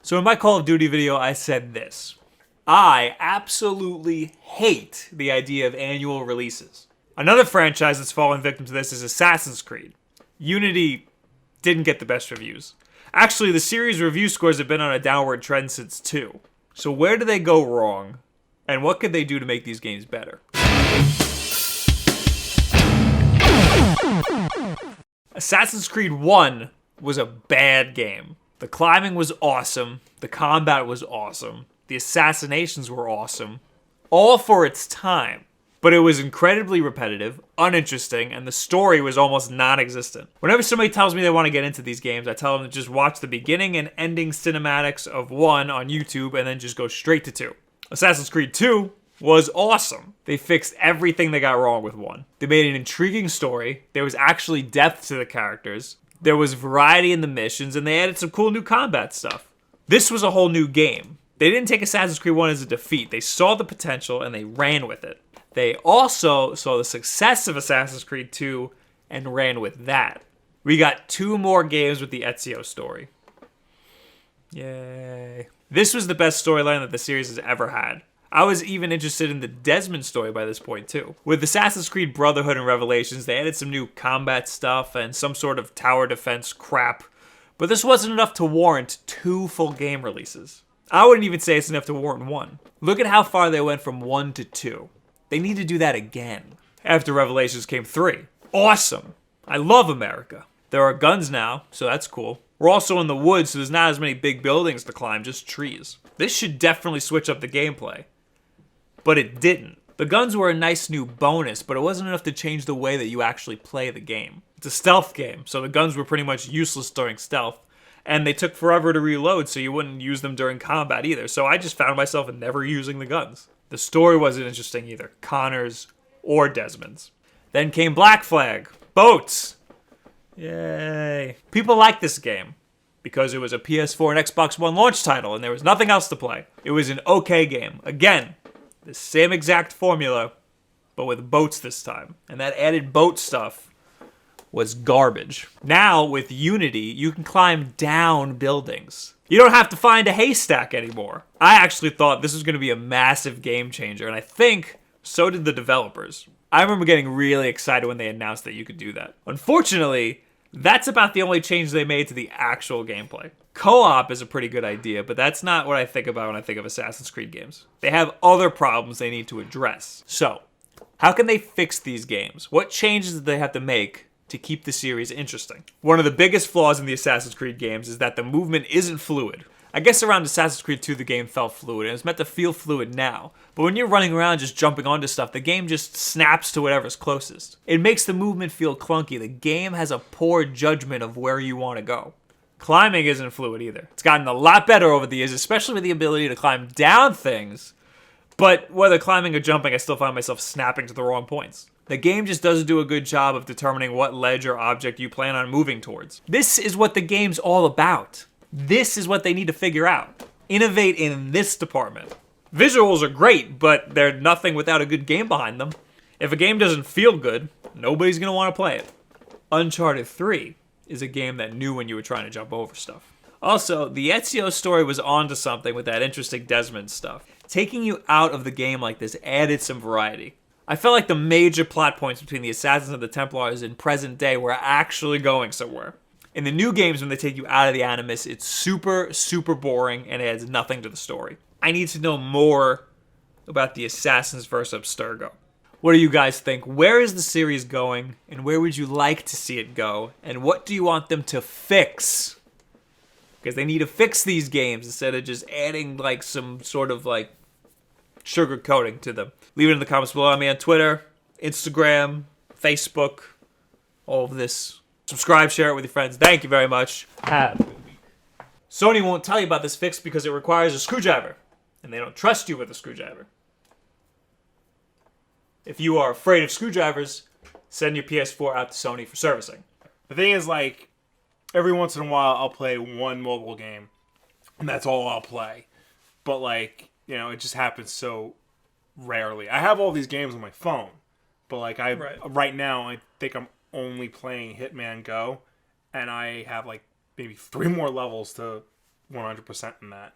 So in my Call of Duty video, I said this. I absolutely hate the idea of annual releases. Another franchise that's fallen victim to this is Assassin's Creed. Unity didn't get the best reviews. Actually, the series review scores have been on a downward trend since 2. So where do they go wrong? And what could they do to make these games better? Assassin's Creed 1 was a bad game. The climbing was awesome. The combat was awesome. The assassinations were awesome. All for its time. But it was incredibly repetitive, uninteresting, and the story was almost non-existent. Whenever somebody tells me they want to get into these games, I tell them to just watch the beginning and ending cinematics of 1 on YouTube and then just go straight to 2. Assassin's Creed 2 was awesome. They fixed everything they got wrong with 1. They made an intriguing story. There was actually depth to the characters. There was variety in the missions, and they added some cool new combat stuff. This was a whole new game. They didn't take Assassin's Creed 1 as a defeat. They saw the potential and they ran with it. They also saw the success of Assassin's Creed 2 and ran with that. We got 2 more games with the Ezio story. Yay. This was the best storyline that the series has ever had. I was even interested in the Desmond story by this point too. With Assassin's Creed Brotherhood and Revelations, they added some new combat stuff and some sort of tower defense crap. But this wasn't enough to warrant 2 full game releases. I wouldn't even say it's enough to warrant 1. Look at how far they went from 1 to 2. They need to do that again. After Revelations came 3. Awesome. I love America. There are guns now, so that's cool. We're also in the woods, so there's not as many big buildings to climb, just trees. This should definitely switch up the gameplay. But it didn't. The guns were a nice new bonus, but it wasn't enough to change the way that you actually play the game. It's a stealth game, so the guns were pretty much useless during stealth. And they took forever to reload, so you wouldn't use them during combat either. So I just found myself never using the guns. The story wasn't interesting either, Connor's or Desmond's. Then came Black Flag. Boats! Yay. People liked this game because it was a PS4 and Xbox One launch title and there was nothing else to play. It was an okay game. Again, the same exact formula, but with boats this time. And that added boat stuff was garbage. Now, with Unity, you can climb down buildings. You don't have to find a haystack anymore. I actually thought this was going to be a massive game changer, and I think so did the developers. I remember getting really excited when they announced that you could do that. Unfortunately, that's about the only change they made to the actual gameplay. Co-op is a pretty good idea, but that's not what I think about when I think of Assassin's Creed games. They have other problems they need to address. So, how can they fix these games? What changes do they have to make to keep the series interesting? One of the biggest flaws in the Assassin's Creed games is that the movement isn't fluid. I guess around Assassin's Creed 2 the game felt fluid, and it's meant to feel fluid now. But when you're running around just jumping onto stuff, the game just snaps to whatever's closest. It makes the movement feel clunky. The game has a poor judgment of where you want to go. Climbing isn't fluid either. It's gotten a lot better over the years, especially with the ability to climb down things. But whether climbing or jumping, I still find myself snapping to the wrong points. The game just doesn't do a good job of determining what ledge or object you plan on moving towards. This is what the game's all about. This is what they need to figure out. Innovate in this department. Visuals are great, but they're nothing without a good game behind them. If a game doesn't feel good, nobody's going to want to play it. Uncharted 3 is a game that knew when you were trying to jump over stuff. Also, the Ezio story was onto something with that interesting Desmond stuff. Taking you out of the game like this added some variety. I felt like the major plot points between the Assassins and the Templars in present day were actually going somewhere. In the new games, when they take you out of the Animus, it's super, super boring and it adds nothing to the story. I need to know more about the Assassins versus Abstergo. What do you guys think? Where is the series going, and where would you like to see it go? And what do you want them to fix? Because they need to fix these games instead of just adding like some sort of like sugar coating to them. Leave it in the comments below. I'm on Twitter, Instagram, Facebook, all of this. Subscribe, share it with your friends. Thank you very much. Have a good week. Sony won't tell you about this fix because it requires a screwdriver, and they don't trust you with a screwdriver. If you are afraid of screwdrivers, send your PS4 out to Sony for servicing. The thing is, like, every once in a while I'll play one mobile game, and that's all I'll play. But, like, you know, it just happens so rarely. I have all these games on my phone, but, like, right now I think I'm only playing Hitman Go, and I have, like, maybe 3 more levels to 100% in that.